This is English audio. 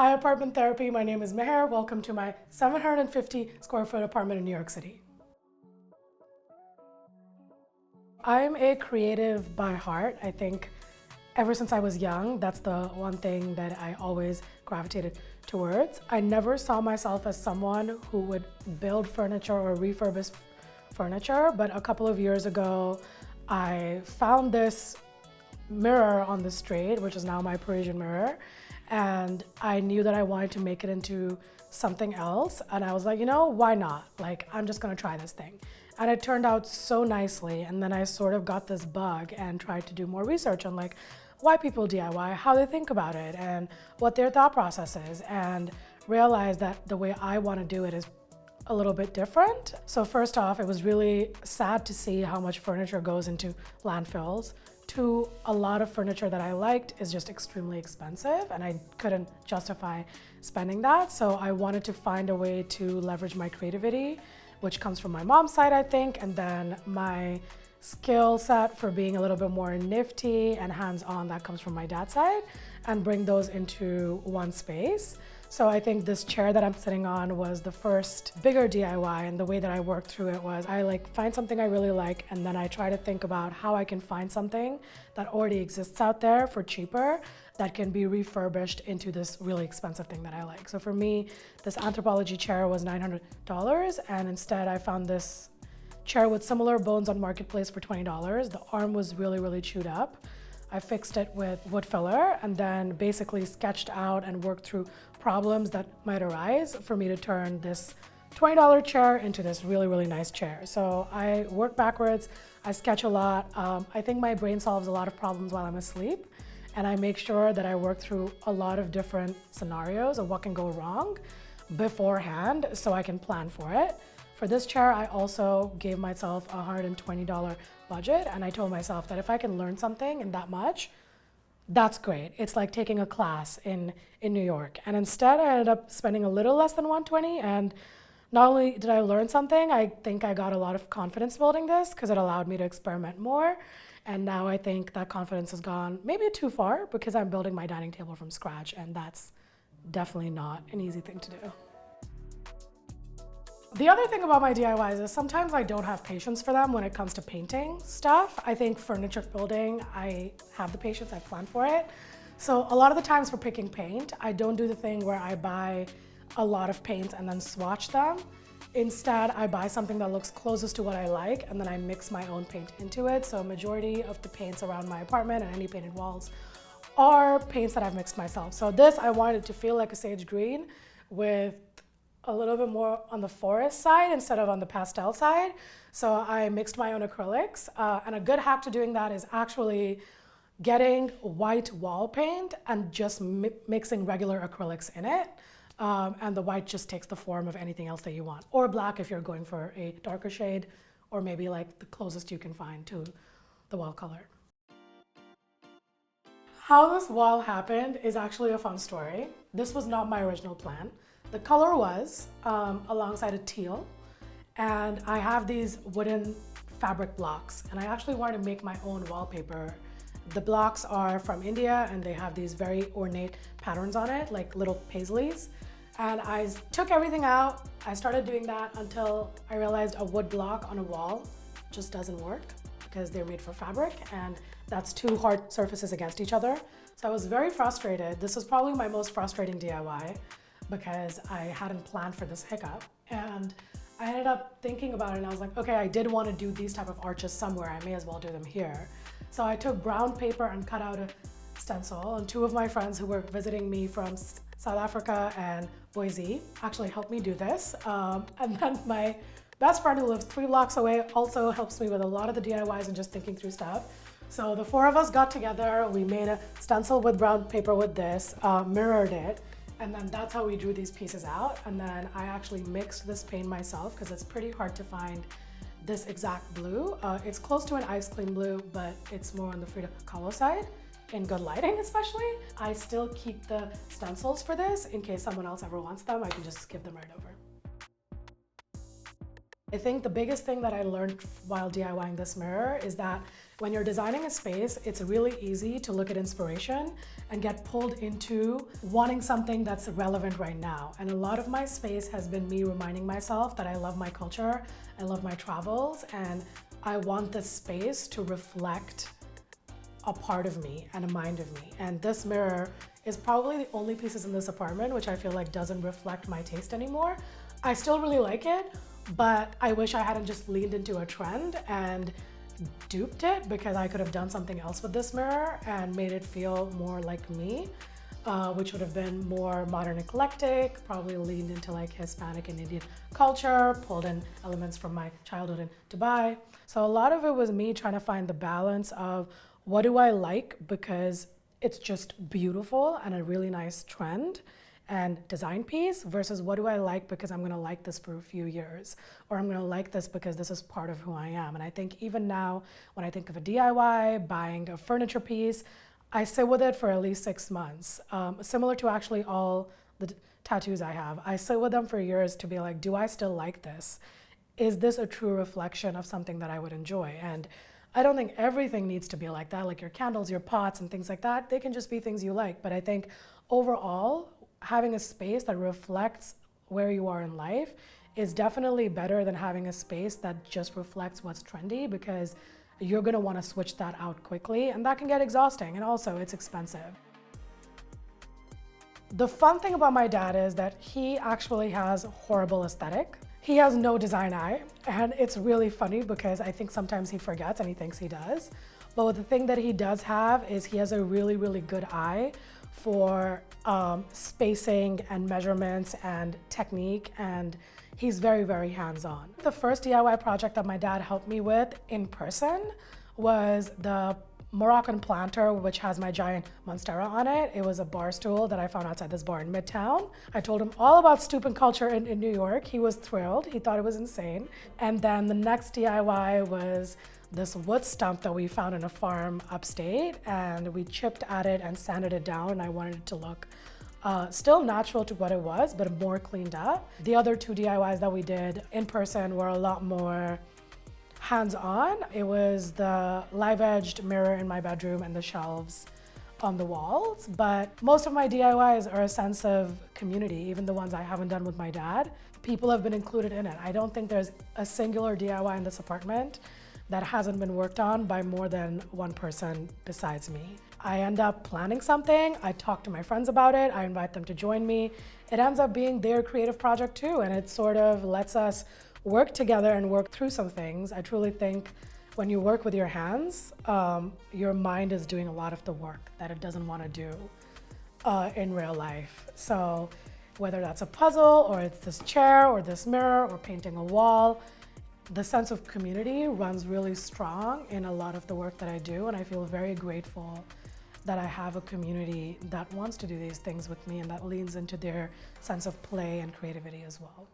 Hi, Apartment Therapy. My name is Meher. Welcome to my 750 square foot apartment in New York City. I'm a creative by heart. I think ever since I was young, that's the one thing that I always gravitated towards. I never saw myself as someone who would build furniture or refurbish furniture, but a couple of years ago, I found this mirror on the street, which is now my Parisian mirror. And I knew that I wanted to make it into something else. And I was like, why not? Like, I'm just gonna try this thing. And it turned out so nicely. And then I sort of got this bug and tried to do more research on like why people DIY, how they think about it, and what their thought process is, and realized that the way I wanna do it is a little bit different. So first off, it was really sad to see how much furniture goes into landfills. Two, a lot of furniture that I liked is just extremely expensive and I couldn't justify spending that. So I wanted to find a way to leverage my creativity, which comes from my mom's side, I think, and then my skill set for being a little bit more nifty and hands-on that comes from my dad's side, and bring those into one space. So I think this chair that I'm sitting on was the first bigger DIY, and the way that I worked through it was I find something I really like, and then I try to think about how I can find something that already exists out there for cheaper that can be refurbished into this really expensive thing that I like. So for me, this Anthropologie chair was $900, and instead I found this chair with similar bones on Marketplace for $20. The arm was really, really chewed up. I fixed it with wood filler and then basically sketched out and worked through problems that might arise for me to turn this $20 chair into this really, really nice chair. So I work backwards, I sketch a lot. I think my brain solves a lot of problems while I'm asleep, and I make sure that I work through a lot of different scenarios of what can go wrong beforehand so I can plan for it. For this chair, I also gave myself a $120 budget, and I told myself that if I can learn something in that much, that's great. It's like taking a class in New York. And instead, I ended up spending a little less than $120, and not only did I learn something, I think I got a lot of confidence building this because it allowed me to experiment more. And now I think that confidence has gone maybe too far because I'm building my dining table from scratch, and that's definitely not an easy thing to do. The other thing about my DIYs is sometimes I don't have patience for them when it comes to painting stuff. I think furniture building, I have the patience, I plan for it. So a lot of the times for picking paint, I don't do the thing where I buy a lot of paints and then swatch them. Instead, I buy something that looks closest to what I like, and then I mix my own paint into it. So a majority of the paints around my apartment and any painted walls are paints that I've mixed myself. So this, I wanted to feel like a sage green with a little bit more on the forest side instead of on the pastel side. So I mixed my own acrylics. And a good hack to doing that is actually getting white wall paint and just mixing regular acrylics in it. And the white just takes the form of anything else that you want. Or black if you're going for a darker shade, or maybe like the closest you can find to the wall color. How this wall happened is actually a fun story. This was not my original plan. The color was alongside a teal, and I have these wooden fabric blocks, and I actually wanted to make my own wallpaper. The blocks are from India, and they have these very ornate patterns on it, like little paisleys. And I took everything out. I started doing that until I realized a wood block on a wall just doesn't work because they're made for fabric, and that's two hard surfaces against each other. So I was very frustrated. This was probably my most frustrating DIY, because I hadn't planned for this hiccup. And I ended up thinking about it, and I was like, okay, I did want to do these type of arches somewhere. I may as well do them here. So I took brown paper and cut out a stencil, and two of my friends who were visiting me from South Africa and Boise actually helped me do this. And then my best friend who lives 3 blocks away also helps me with a lot of the DIYs and just thinking through stuff. So the 4 of us got together, we made a stencil with brown paper with this, mirrored it, and then that's how we drew these pieces out. And then I actually mixed this paint myself because it's pretty hard to find this exact blue. It's close to an ice cream blue, but it's more on the Frida Kahlo side, in good lighting especially. I still keep the stencils for this in case someone else ever wants them. I can just give them right over. I think the biggest thing that I learned while DIYing this mirror is that When you're designing a space, it's really easy to look at inspiration and get pulled into wanting something that's relevant right now. And a lot of my space has been me reminding myself that I love my culture, I love my travels, and I want this space to reflect a part of me and a mind of me. And this mirror is probably the only pieces in this apartment which I feel like doesn't reflect my taste anymore. I still really like it, but I wish I hadn't just leaned into a trend and duped it, because I could have done something else with this mirror and made it feel more like me, which would have been more modern eclectic, probably leaned into like Hispanic and Indian culture, pulled in elements from my childhood in Dubai. So a lot of it was me trying to find the balance of what do I like because it's just beautiful and a really nice trend and design piece, versus what do I like because I'm gonna like this for a few years, or I'm gonna like this because this is part of who I am. And I think even now, when I think of a DIY, buying a furniture piece, I sit with it for at least 6 months. Similar to actually all the tattoos I have. I sit with them for years to be like, do I still like this? Is this a true reflection of something that I would enjoy? And I don't think everything needs to be like that, like your candles, your pots and things like that. They can just be things you like. But I think overall, having a space that reflects where you are in life is definitely better than having a space that just reflects what's trendy, because you're gonna wanna switch that out quickly and that can get exhausting, and also it's expensive. The fun thing about my dad is that he actually has horrible aesthetic. He has no design eye, and it's really funny because I think sometimes he forgets and he thinks he does. But the thing that he does have is he has a really, really good eye for spacing and measurements and technique, and he's very, very hands-on. The first DIY project that my dad helped me with in person was the Moroccan planter, which has my giant monstera on it. It was a bar stool that I found outside this bar in Midtown. I told him all about stoop and culture in New York. He was thrilled. He thought it was insane. And then the next DIY was this wood stump that we found in a farm upstate, and we chipped at it and sanded it down, and I wanted it to look still natural to what it was, but more cleaned up. The other 2 DIYs that we did in person were a lot more hands-on. It was the live-edged mirror in my bedroom and the shelves on the walls, but most of my DIYs are a sense of community, even the ones I haven't done with my dad. People have been included in it. I don't think there's a singular DIY in this apartment that hasn't been worked on by more than one person besides me. I end up planning something, I talk to my friends about it, I invite them to join me. It ends up being their creative project too, and it sort of lets us work together and work through some things. I truly think when you work with your hands, your mind is doing a lot of the work that it doesn't want to do in real life. So whether that's a puzzle, or it's this chair, or this mirror, or painting a wall, the sense of community runs really strong in a lot of the work that I do, and I feel very grateful that I have a community that wants to do these things with me and that leans into their sense of play and creativity as well.